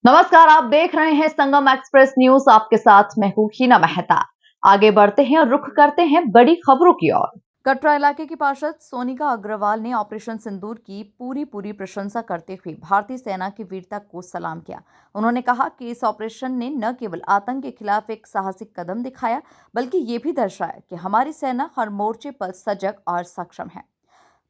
नमस्कार, आप देख रहे हैं संगम एक्सप्रेस न्यूज। आपके साथ मैं हूं हीना मेहता। आगे बढ़ते हैं और रुख करते हैं बड़ी खबरों की ओर। कटरा इलाके की पार्षद सोनिका अग्रवाल ने ऑपरेशन सिंदूर की पूरी प्रशंसा करते हुए भारतीय सेना की वीरता को सलाम किया। उन्होंने कहा कि इस ऑपरेशन ने न केवल आतंक के खिलाफ एक साहसिक कदम दिखाया, बल्कि ये भी दर्शाया कि हमारी सेना हर मोर्चे पर सजग और सक्षम है।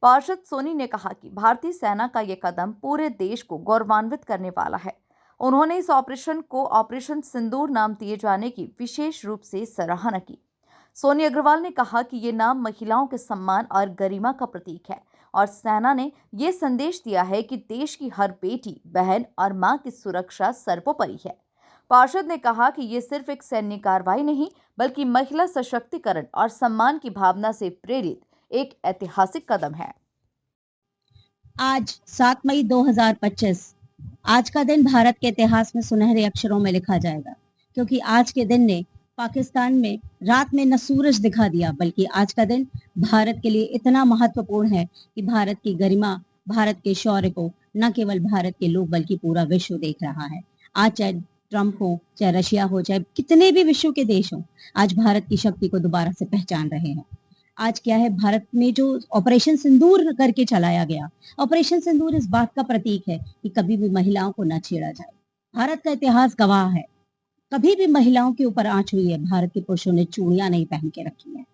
पार्षद सोनी ने कहा कि भारतीय सेना का ये कदम पूरे देश को गौरवान्वित करने वाला है। उन्होंने इस ऑपरेशन को ऑपरेशन सिंदूर नाम दिए जाने की विशेष रूप से सराहना की। सोनी अग्रवाल ने कहा कि ये नाम महिलाओं के सम्मान और गरिमा का प्रतीक है और सेना ने ये संदेश दिया है कि देश की हर बेटी, बहन और मां की सुरक्षा सर्वोपरि है। पार्षद ने कहा कि ये सिर्फ एक सैन्य कार्रवाई नहीं, बल्कि महिला सशक्तिकरण और सम्मान की भावना से प्रेरित एक ऐतिहासिक कदम है। आज 7 मई 2025 आज का दिन भारत के इतिहास में सुनहरे अक्षरों में लिखा जाएगा, क्योंकि आज के दिन ने पाकिस्तान में रात में न सूरज दिखा दिया, बल्कि आज का दिन भारत के लिए इतना महत्वपूर्ण है कि भारत की गरिमा, भारत के शौर्य को न केवल भारत के लोग बल्कि पूरा विश्व देख रहा है। आज चाहे ट्रंप हो, चाहे रशिया हो, चाहे कितने भी विश्व के देश हो, आज भारत की शक्ति को दोबारा से पहचान रहे हैं। आज क्या है, भारत में जो ऑपरेशन सिंदूर करके चलाया गया, ऑपरेशन सिंदूर इस बात का प्रतीक है कि कभी भी महिलाओं को न छेड़ा जाए। भारत का इतिहास गवाह है, कभी भी महिलाओं के ऊपर आंच हुई है, भारत के पुरुषों ने चूड़ियां नहीं पहन के रखी है।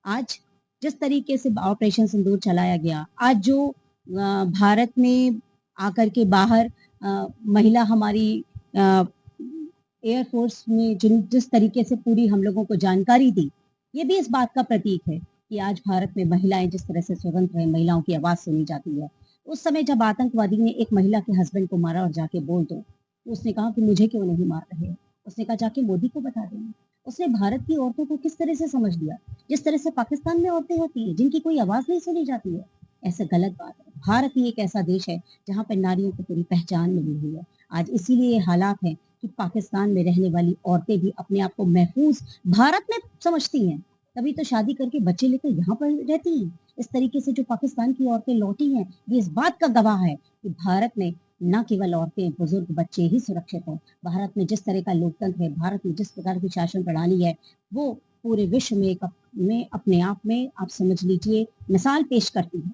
आज जिस तरीके से ऑपरेशन सिंदूर चलाया गया, आज जो भारत में आकर के बाहर महिला हमारी एयरफोर्स में जिस तरीके से पूरी हम लोगों को जानकारी दी, ये भी इस बात का प्रतीक है कि आज भारत में महिलाएं जिस तरह से स्वतंत्र है, महिलाओं की आवाज सुनी जाती है। उस समय जब आतंकवादी ने एक महिला के हस्बैंड को मारा और जाके बोल दो, तो उसने कहा कि मुझे क्यों नहीं मार रहे हो। उसने कहा जाके मोदी को बता देना। उसने भारत की औरतों को किस तरह से समझ लिया, जिस तरह से पाकिस्तान में औरतें होती है जिनकी कोई आवाज नहीं सुनी जाती है, ऐसे गलत बात है। भारत ही एक ऐसा देश है जहाँ पर नारियों को पूरी पहचान मिली हुई है। आज इसीलिए ये हालात है कि पाकिस्तान में रहने वाली औरतें भी अपने आप को महफूज भारत में समझती हैं, तभी तो शादी करके बच्चे लेकर यहाँ पर रहती हैं। इस तरीके से जो पाकिस्तान की औरतें लौटी हैं, ये इस बात का गवाह है कि भारत में न केवल औरतें, बुजुर्ग, बच्चे ही सुरक्षित हैं। भारत में जिस तरह का लोकतंत्र है, भारत में जिस प्रकार की शासन प्रणाली है, वो पूरे विश्व में में अपने आप में आप समझ लीजिए मिसाल पेश करती है।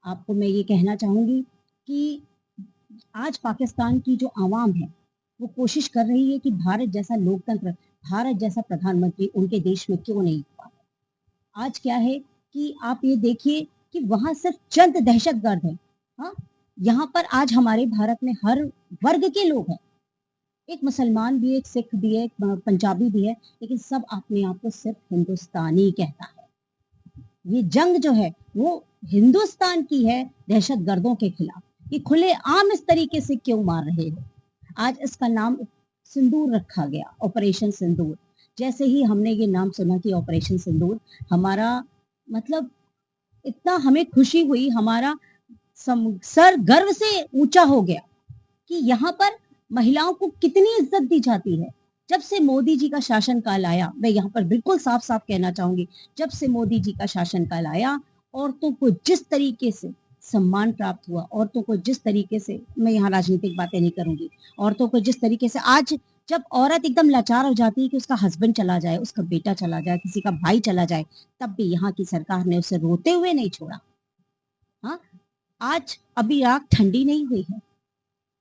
आपको मैं ये कहना चाहूंगी कि आज पाकिस्तान की जो आवाम है, वो कोशिश कर रही है कि भारत जैसा लोकतंत्र, भारत जैसा प्रधानमंत्री उनके देश में क्यों नहीं हुआ। आज क्या है कि आप ये देखिए कि वहां सिर्फ चंद दहशतगर्द हैं। हाँ, यहाँ पर आज हमारे भारत में हर वर्ग के लोग हैं, एक मुसलमान भी है, एक सिख भी है, एक पंजाबी भी है, लेकिन सब अपने आप को सिर्फ हिंदुस्तानी कहता है। ये जंग जो है वो हिंदुस्तान की है दहशतगर्दों के खिलाफ। ये खुले आम इस तरीके से क्यों मार रहे हो। आज इसका नाम सिंदूर रखा गया, ऑपरेशन सिंदूर। जैसे ही हमने ये नाम सुना कि ऑपरेशन सिंदूर, हमारा मतलब इतना हमें खुशी हुई, हमारा सर गर्व से ऊंचा हो गया कि यहाँ पर महिलाओं को कितनी इज्जत दी जाती है। जब से मोदी जी का शासनकाल आया, मैं यहाँ पर बिल्कुल साफ साफ कहना चाहूंगी, जब से मोदी जी का शासनकाल आया, औरतों को जिस तरीके से सम्मान प्राप्त हुआ, औरतों को जिस तरीके से, मैं यहाँ राजनीतिक बातें नहीं करूंगी, औरतों को जिस तरीके से आज जब औरत एकदम लाचार हो जाती है कि उसका हस्बैंड चला जाए, उसका बेटा चला जाए, किसी का भाई चला जाए, तब भी यहाँ की सरकार ने उसे रोते हुए नहीं छोड़ा। हाँ, आज अभी आग ठंडी नहीं हुई है।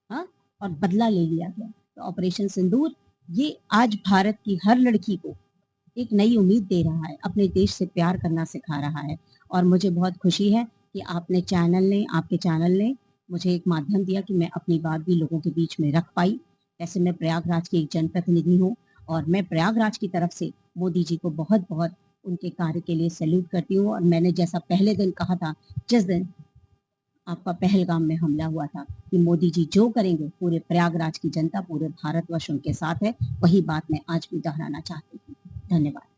हाँ, और बदला ले लिया गया। तो ऑपरेशन सिंदूर ये आज भारत की हर लड़की को एक नई उम्मीद दे रहा है, अपने देश से प्यार करना सिखा रहा है। और मुझे बहुत खुशी है कि आपके चैनल ने मुझे एक माध्यम दिया कि मैं अपनी बात भी लोगों के बीच में रख पाई। वैसे मैं प्रयागराज की एक जनप्रतिनिधि हूँ और मैं प्रयागराज की तरफ से मोदी जी को बहुत बहुत उनके कार्य के लिए सैल्यूट करती हूँ। और मैंने जैसा पहले दिन कहा था, जिस दिन आपका पहलगाम में हमला हुआ था, कि मोदी जी जो करेंगे पूरे प्रयागराज की जनता, पूरे भारतवर्ष उनके साथ है, वही बात मैं आज भी दोहराना चाहती हूँ। धन्यवाद।